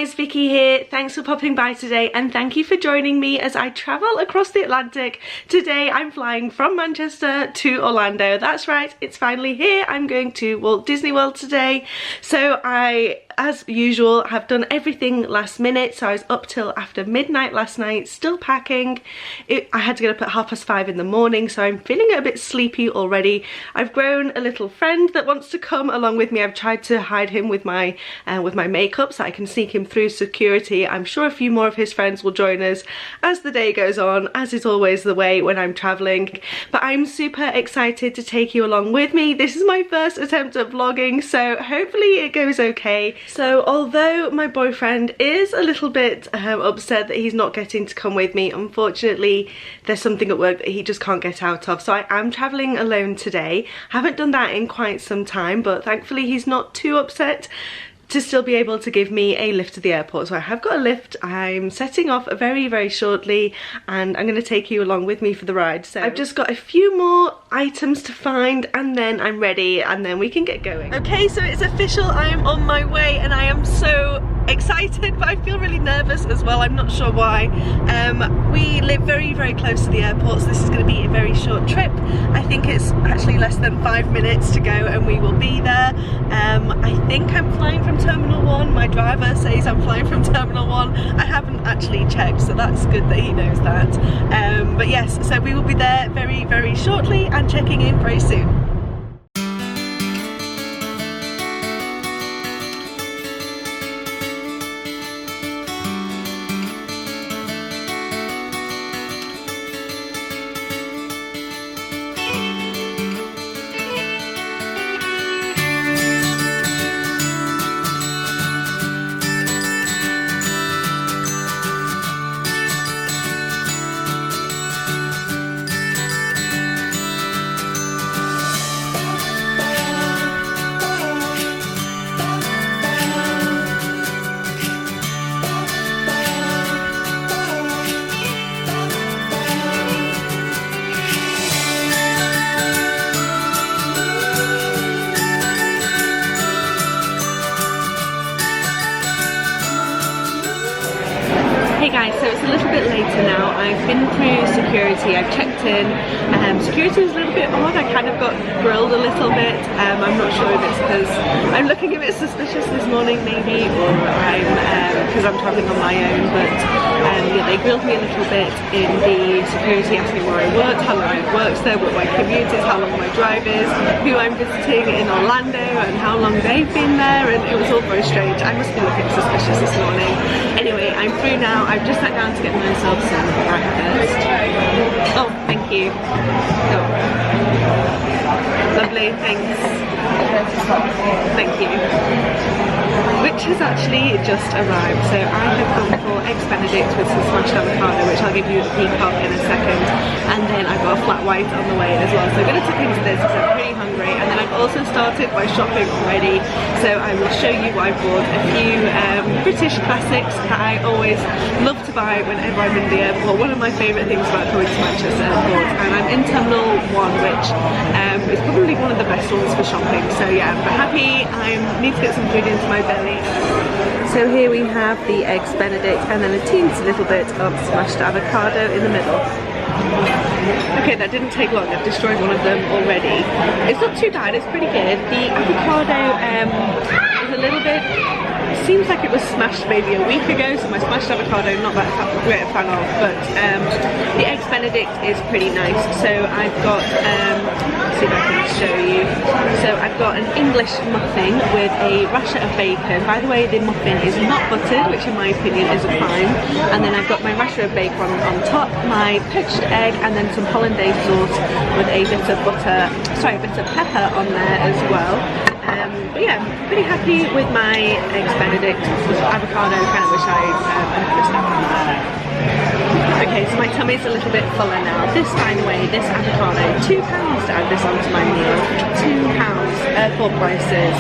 guys, Vicky here. Thanks for popping by today and thank you for joining me as I travel across the Atlantic. Today I'm flying from Manchester to Orlando. That's right, it's finally here. I'm going to Walt Disney World today. So I, as usual, have done everything last minute. So I was up till after midnight last night, still packing. I had to get up at 5:30 in the morning, so I'm feeling a bit sleepy already. I've grown a little friend that wants to come along with me. I've tried to hide him with my makeup so I can sneak him through security. I'm sure a few more of his friends will join us as the day goes on, as is always the way when I'm traveling. But I'm super excited to take you along with me. This is my first attempt at vlogging, so hopefully it goes okay. So although my boyfriend is a little bit upset that he's not getting to come with me, unfortunately there's something at work that he just can't get out of. So I am traveling alone today. Haven't done that in quite some time, but thankfully he's not too upset to still be able to give me a lift to the airport. So I have got a lift. I'm setting off very shortly and I'm going to take you along with me for the ride. So I've just got a few more items to find and then I'm ready and then we can get going. Okay, so it's official, I am on my way and I am so excited, but I feel really nervous as well. I'm not sure why. We live very close to the airport, so this is going to be a very short trip. I think it's actually less than 5 minutes to go and we will be there. I think I'm flying from Terminal 1. My driver says I'm flying from Terminal 1. I haven't actually checked, so that's good that he knows that. But yes, so we will be there very shortly and checking in very soon. Hey guys, so it's a little bit later now. I've been through security, I've checked in. Security was a little bit odd. I kind of got grilled a little bit. I'm not sure if it's because I'm looking a bit suspicious this morning maybe, or because I'm traveling on my own, but yeah, they grilled me a little bit in the security, asking where I worked, how long I've worked there, what my commute is, how long my drive is, who I'm visiting in Orlando and how long they've been there, and it was all very strange. I must be looking suspicious this morning. Anyway, I'm through now. I've just sat down to get myself some breakfast. Oh, thank you. Oh. Lovely, thanks. Thank you. Which has actually just arrived. So I have gone for eggs benedict with some smashed avocado, which I'll give you a peek of in a second. And then I've got a flat white on the way as well. So I'm going to tip into this because I'm pretty hungry. And then I've also started my shopping already. So I will show you what I bought. A few British classics that I always love to buy whenever I'm in the airport. One of my favourite things about going to Manchester Airport. And I'm in Terminal 1, which is probably one of the best ones for shopping. So yeah, I'm happy. I need to get some food into my belly. So here we have the eggs benedict and then a teensy little bit of smashed avocado in the middle. Okay, that didn't take long. I've destroyed one of them already. It's not too bad, it's pretty good. The avocado is a little bit, seems like it was smashed maybe a week ago, so my smashed avocado not that great a fan of, but the eggs benedict is pretty nice. So I've got, let's see if I can show you. So I've got an English muffin with a rasher of bacon. By the way, the muffin is not buttered, which in my opinion is a crime. And then I've got my rasher of bacon on top, my poached egg, and then some hollandaise sauce with a bit of butter, sorry, a bit of pepper on there as well. But yeah, I'm pretty happy with my eggs benedict. Avocado, kind of wish I had Okay, so my tummy's a little bit fuller now. This, by the way, this avocado, £2 to add this onto my meal. £2, airport prices.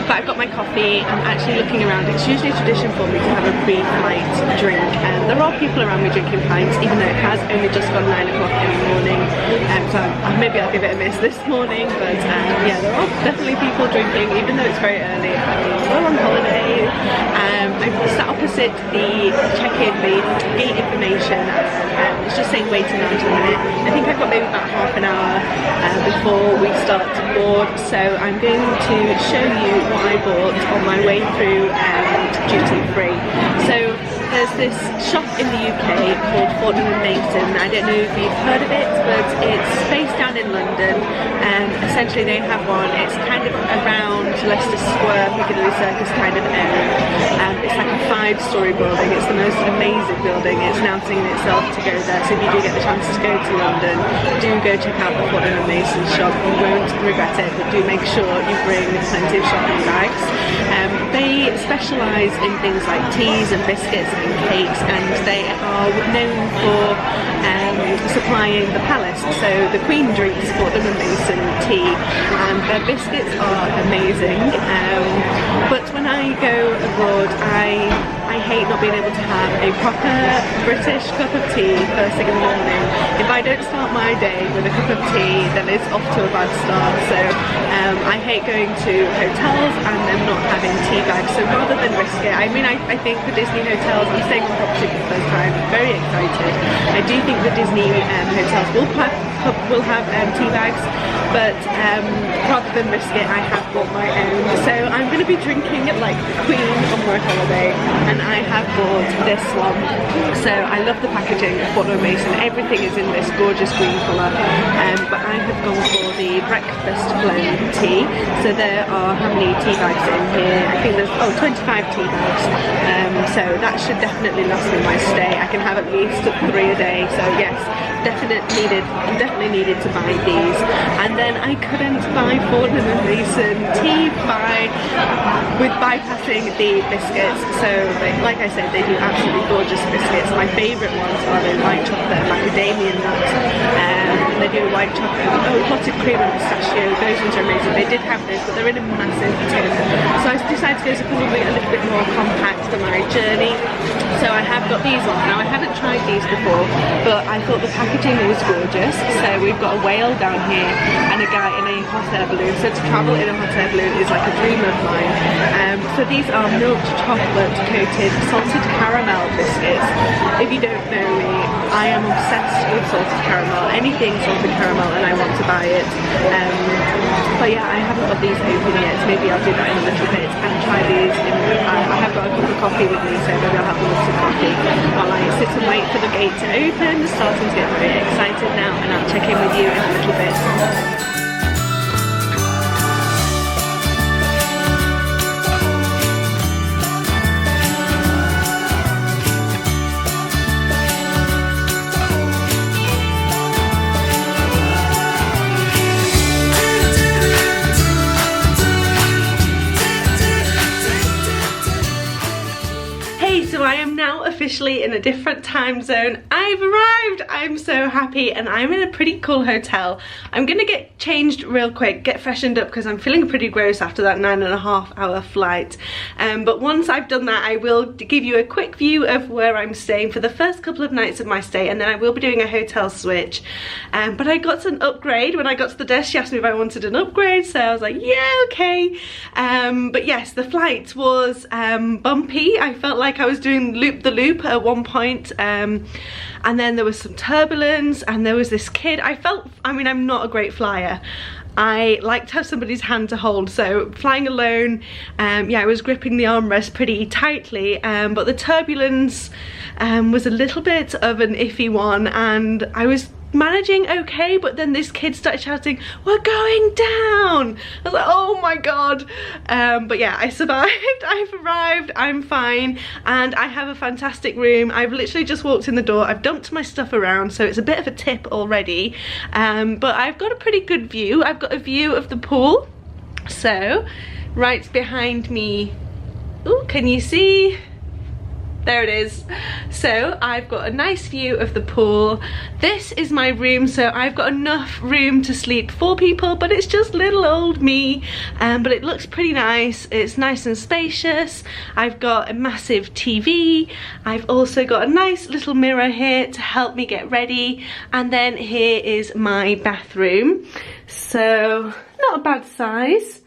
But I've got my coffee. I'm actually looking around. It's usually a tradition for me to have a pre-flight drink. There are people around me drinking pints, even though it has only just gone 9 o'clock in the morning. So maybe I'll give it a miss this morning. But yeah, there are definitely people drinking, even though it's very early. We're on holiday. I'm sat opposite the check-in, the gate information. It's just saying waiting around a minute. I think I've got maybe about half an hour before we start to board. So I'm going to show you what I bought on my way through duty free. So there's this shop in the UK called Fortnum & Mason. I don't know if you've heard of it, but it's based down in London. Essentially they have one. It's kind of around Leicester Square, Piccadilly Circus kind of area. It's like a 5-story building. It's the most amazing building. It's announcing itself to go there. So if you do get the chance to go to London, do go check out the Fortnum & Mason shop. You won't regret it, but do make sure you bring plenty of shopping bags. They specialise in things like teas and biscuits and cakes, and they are known for supplying the palace. So the Queen drinks Fortnum & Mason tea, and their biscuits are amazing. But when I go abroad, I hate not being able to have a proper British cup of tea first thing in the morning. If I don't start my day with a cup of tea, then it's off to a bad start. So I hate going to hotels and them not having tea bags. So rather than risk it, I mean, I think the Disney hotels, I'm staying on property for the first time, I'm very excited. I do think the Disney hotels will have tea bags, but rather than risk it, I have bought my own. So I'm going to be drinking like the Queen on my holiday, and I have bought this one. So I love the packaging of Fortnum & Mason. Everything is in this gorgeous green colour, but I have gone for the breakfast blend tea. So there are how many tea bags in here? I think there's 25 tea bags. So that should definitely last me my stay. I can have at least 3 a day. So yes, definitely needed to buy these. And then I couldn't buy Fortnum & Mason tea with bypassing the biscuits. So like I said, they do absolutely gorgeous biscuits. My favourite ones are the white chocolate macadamia nut. They do white chocolate, clotted cream and pistachio. Those ones are amazing. They did have those, but they're in a massive tin. So I decided to go to something a little bit more compact for my journey. So I have got these on. Now I haven't tried these before, but I thought the packaging was gorgeous. So we've got a whale down here and a guy in a hot air balloon. So to travel in a hot air balloon is like a dream of mine. So these are milk chocolate coated salted caramel biscuits. If you don't know me, I am obsessed with salted caramel. Anything salted caramel, and I want to buy it. But yeah, I haven't got these open yet. So maybe I'll do that in a little bit and try these. I have got a cup of coffee with me, so maybe I'll have a little coffee while I sit and wait for the gate to open. The starting to get very excited now, and I'll check in with you in a little bit. So I am now officially in a different time zone. I've arrived. I'm so happy, and I'm in a pretty cool hotel. I'm gonna get changed real quick, get freshened up, because I'm feeling pretty gross after that 9.5-hour flight. But once I've done that, I will give you a quick view of where I'm staying for the first couple of nights of my stay, and then I will be doing a hotel switch. But I got an upgrade. When I got to the desk, she asked me if I wanted an upgrade, so I was like, yeah, okay. But yes, the flight was bumpy. I felt like I was doing loop-the-loop at one point, and then there was some turbulence, and there was this kid. I mean, I'm not a great flyer. I like to have somebody's hand to hold, so flying alone, yeah, I was gripping the armrest pretty tightly, but the turbulence was a little bit of an iffy one, and I was managing okay, but then this kid started shouting, "We're going down!" I was like, oh my god. But yeah, I survived. I've arrived, I'm fine, and I have a fantastic room. I've literally just walked in the door. I've dumped my stuff around, so it's a bit of a tip already, but I've got a pretty good view. I've got a view of the pool, so right behind me, ooh, can you see? There it is. So I've got a nice view of the pool. This is my room, so I've got enough room to sleep 4 people, but it's just little old me. But it looks pretty nice. It's nice and spacious. I've got a massive TV. I've also got a nice little mirror here to help me get ready. And then here is my bathroom. So not a bad size.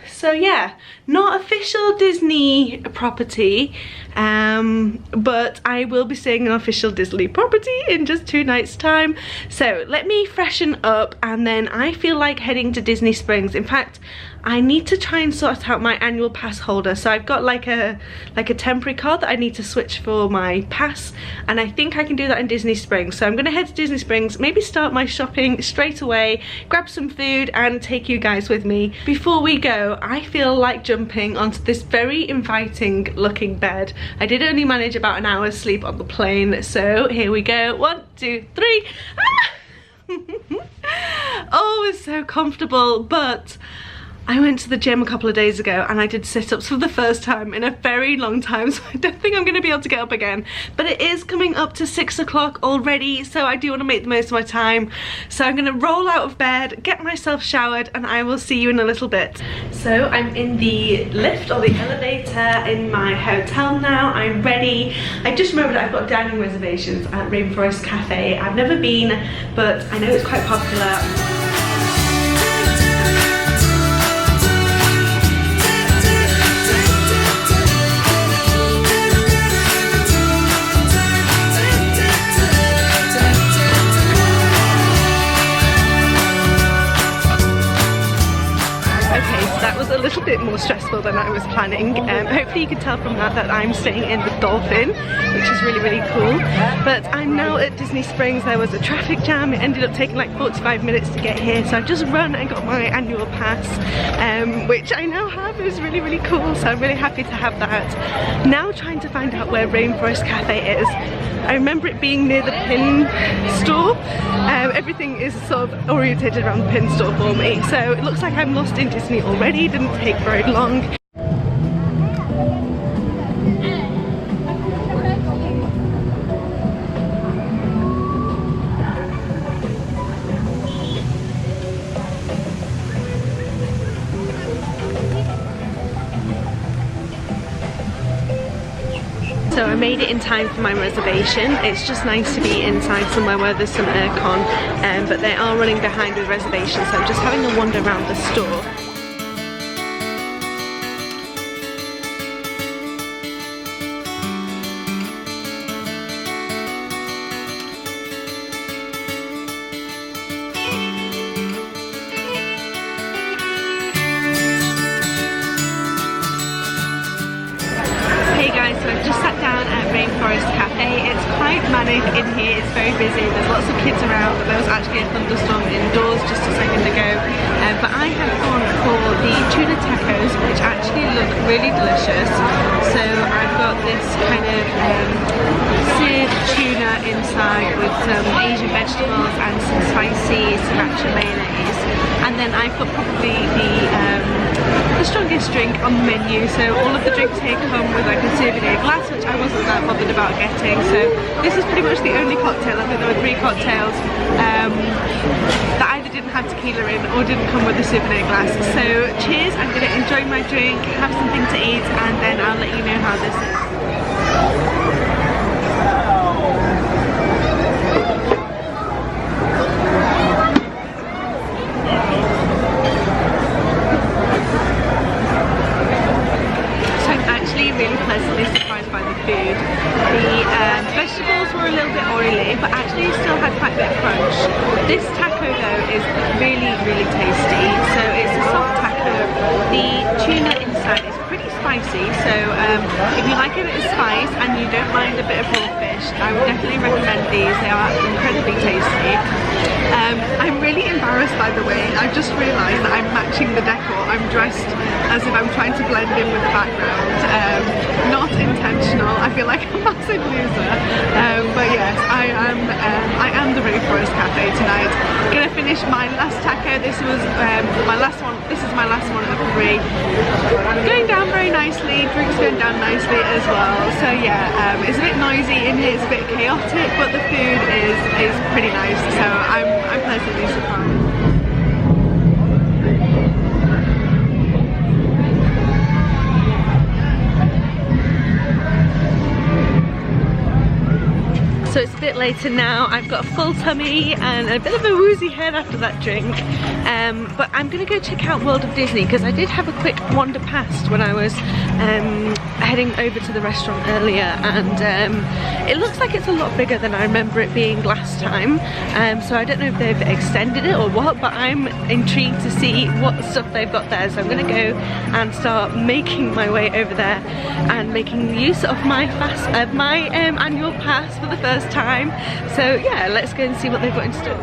So yeah, not official Disney property, but I will be staying in an official Disney property in just 2 nights time. So let me freshen up, and then I feel like heading to Disney Springs. In fact, I need to try and sort out my annual pass holder. So I've got like a temporary card that I need to switch for my pass, and I think I can do that in Disney Springs. So I'm gonna head to Disney Springs, maybe start my shopping straight away, grab some food and take you guys with me. Before we go, I feel like jumping onto this very inviting looking bed. I did only manage about an hour's sleep on the plane, so here we go. 1, 2, 3. Ah! Oh, it's so comfortable, but I went to the gym a couple of days ago and I did sit-ups for the first time in a very long time, so I don't think I'm going to be able to get up again. But it is coming up to 6 o'clock already, so I do want to make the most of my time. So I'm going to roll out of bed, get myself showered, and I will see you in a little bit. So I'm in the lift or the elevator in my hotel now. I'm ready. I just remembered I've got dining reservations at Rainforest Café. I've never been, but I know it's quite popular. A little bit more stressful than I was planning. Hopefully you can tell from that I'm staying in the Dolphin, which is really cool. But I'm now at Disney Springs. There was a traffic jam. It ended up taking like 45 minutes to get here, so I've just run and got my annual pass, which I now have. It was really cool, so I'm really happy to have that. Now trying to find out where Rainforest Café is. I remember it being near the pin store. Everything is sort of orientated around the pin store for me, so it looks like I'm lost in Disney already. Didn't take very long. So I made it in time for my reservation. It's just nice to be inside somewhere where there's some aircon, but they are running behind with reservations, so I'm just having a wander around the store. So I've just sat down at Rainforest Café. It's quite manic in here, it's very busy, there's lots of kids around, but there was actually a thunderstorm indoors just a second ago. But I have gone for the tuna tacos, which actually look really delicious. So I've got this kind of seared tuna inside with some Asian vegetables and some spicy sriracha mayonnaise. And then I've got probably the strongest drink on the menu, so all of the drinks here come with like a souvenir glass, which I wasn't that bothered about getting. So this is pretty much the only cocktail. I think there were 3 cocktails that either didn't have tequila in or didn't come with a souvenir glass. So cheers, I'm going to enjoy my drink, have something to eat, and then I'll let you know how this is. Really pleasantly surprised by the food. The vegetables were a little bit oily, but actually still had quite a bit of crunch. This taco though is really tasty. So it's a soft taco. The tuna inside is pretty spicy, so if you like a bit of spice and you don't mind a bit of raw fish, I would definitely recommend these. They are incredibly tasty. I'm really embarrassed, by the way. I've just realised that I'm matching the decor. I'm dressed as if I'm trying to blend in with the background. Not intentional. I feel like a massive loser. But yes, I am the Rainforest Cafe tonight. Gonna finish finished my last taco. This was my last one. This is my last one of 3. Going down very nicely. Drinks going down nicely as well. So yeah, it's a bit noisy in here. It's a bit chaotic, but the food is pretty nice. So I'm pleasantly surprised. So it's a bit later now. I've got a full tummy and a bit of a woozy head after that drink. But I'm gonna go check out World of Disney because I did have a quick wander past when I was heading over to the restaurant earlier, and it looks like it's a lot bigger than I remember it being last time. So I don't know if they've extended it or what, but I'm intrigued to see what stuff they've got there. So I'm gonna go and start making my way over there and making use of my annual pass for the first time. So yeah, let's go and see what they've got in store.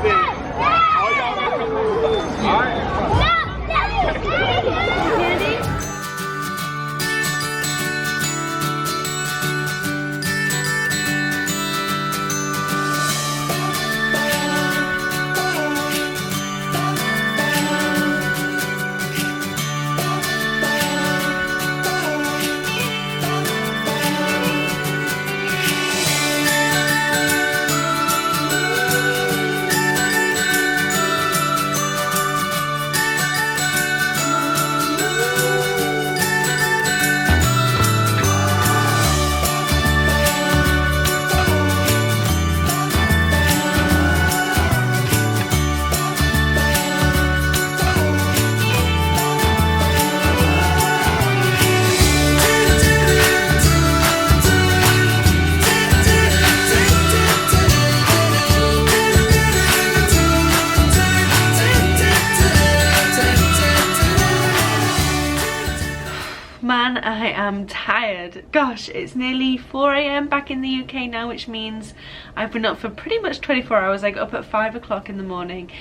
Man, I am tired. Gosh, it's nearly 4 AM back in the UK now, which means I've been up for pretty much 24 hours. I got up at 5 o'clock in the morning.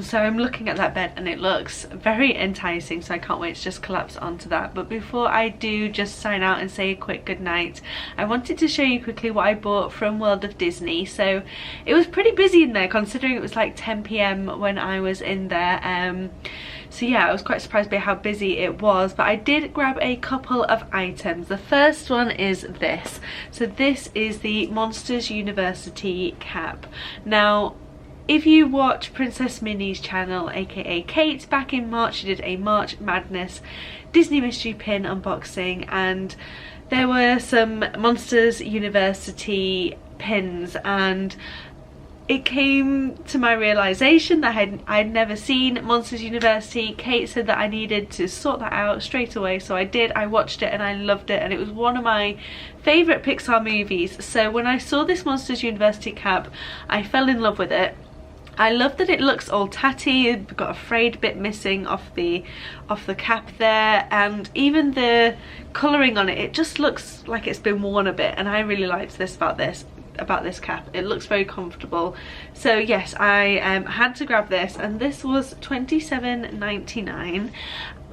So I'm looking at that bed and it looks very enticing, so I can't wait to just collapse onto that. But before I do just sign out and say a quick good night, I wanted to show you quickly what I bought from World of Disney. So it was pretty busy in there considering it was like 10 PM when I was in there. So yeah, I was quite surprised by how busy it was, but I did grab a couple of items. The first one is this. So this is the Monsters University cap. Now, if you watch Princess Minnie's channel, aka Kate, back in March she did a March Madness Disney Mystery Pin unboxing, and there were some Monsters University pins, and it came to my realisation that I'd never seen Monsters University. Kate said that I needed to sort that out straight away, so I did. I watched it and I loved it, and it was one of my favourite Pixar movies. So when I saw this Monsters University cap, I fell in love with it. I love that it looks all tatty. It's got a frayed bit missing off the cap there, and even the colouring on it, it just looks like it's been worn a bit, and I really liked this about this cap. It looks very comfortable. So yes, I had to grab this, and this was $27.99.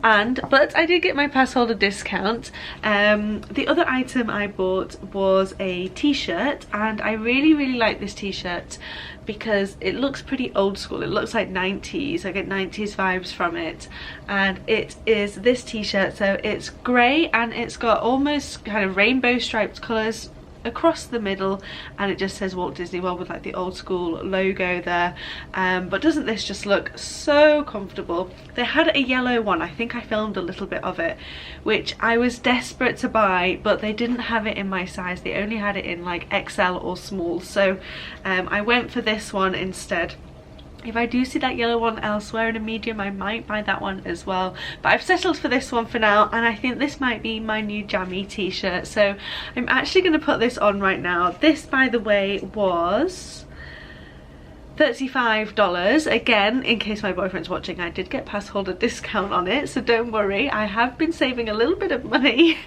But I did get my pass holder discount. The other item I bought was a t-shirt, and I really like this t-shirt because it looks pretty old school. It looks like 90s. I get 90s vibes from it, and it is this t-shirt. So it's grey and it's got almost kind of rainbow striped colours across the middle, and it just says Walt Disney World with like the old school logo there. But doesn't this just look so comfortable? They had a yellow one. I think I filmed a little bit of it, which I was desperate to buy, but they didn't have it in my size. They only had it in like XL or small, so I went for this one instead. If I do see that yellow one elsewhere in a medium, I might buy that one as well. But I've settled for this one for now, and I think this might be my new jammy t-shirt. So I'm actually going to put this on right now. This, by the way, was $35. Again, in case my boyfriend's watching, I did get pass holder discount on it, so don't worry. I have been saving a little bit of money.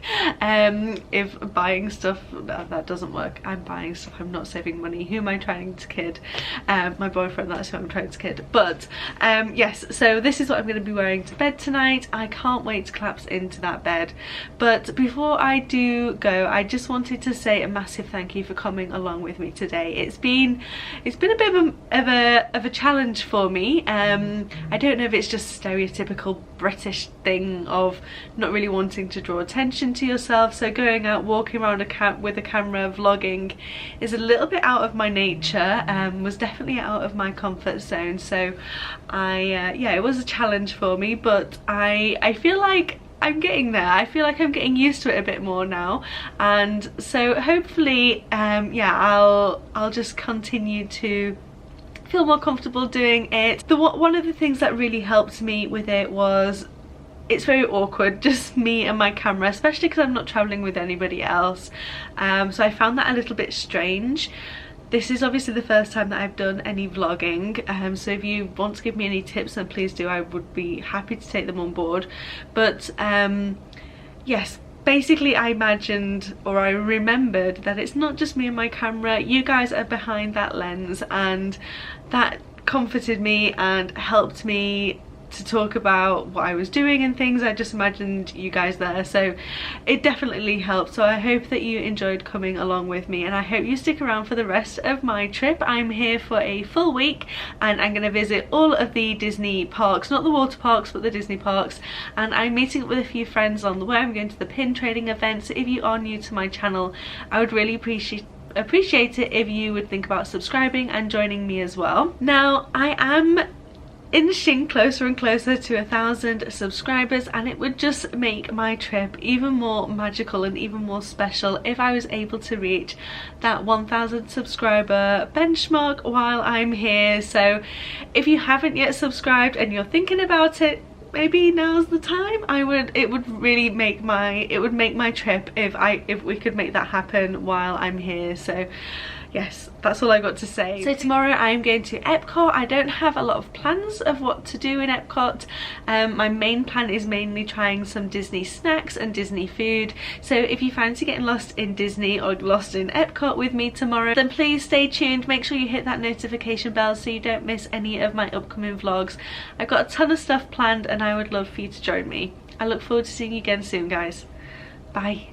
If buying stuff that doesn't work, I'm buying stuff, I'm not saving money. Who am I trying to kid? My boyfriend, that's who I'm trying to kid. But yes, so this is what I'm going to be wearing to bed tonight. I can't wait to collapse into that bed. But before I do go, I just wanted to say a massive thank you for coming along with me today. It's been a bit of a of a challenge for me. I don't know if it's just a stereotypical British thing of not really wanting to draw attention to yourself, so going out walking around with a camera vlogging is a little bit out of my nature, was definitely out of my comfort zone. So yeah, it was a challenge for me, but I feel like I'm getting there. I feel like I'm getting used to it a bit more now, and so hopefully yeah, I'll just continue to feel more comfortable doing it. One of the things that really helped me with it was it's very awkward, just me and my camera, especially because I'm not traveling with anybody else. So I found that a little bit strange. This is obviously the first time that I've done any vlogging, so if you want to give me any tips, then please do. I would be happy to take them on board. But yes, basically I imagined, or I remembered, that it's not just me and my camera. You guys are behind that lens, and that comforted me and helped me to talk about what I was doing and things. I just imagined you guys there, so it definitely helped. So I hope that you enjoyed coming along with me, and I hope you stick around for the rest of my trip. I'm here for a full week, and I'm going to visit all of the Disney parks, not the water parks but the Disney parks, and I'm meeting up with a few friends on the way. I'm going to the pin trading event, so if you are new to my channel, I would really appreciate it if you would think about subscribing and joining me as well. Now, I am inching closer and closer to 1,000 subscribers, and it would just make my trip even more magical and even more special if I was able to reach that 1,000 subscriber benchmark while I'm here. So if you haven't yet subscribed and you're thinking about it, maybe now's the time. It would really make my trip if we could make that happen while I'm here. So yes, that's all I got to say. So tomorrow I'm going to Epcot. I don't have a lot of plans of what to do in Epcot. My main plan is mainly trying some Disney snacks and Disney food. So if you fancy getting lost in Disney or lost in Epcot with me tomorrow, then please stay tuned. Make sure you hit that notification bell so you don't miss any of my upcoming vlogs. I've got a ton of stuff planned, and I would love for you to join me. I look forward to seeing you again soon, guys. Bye.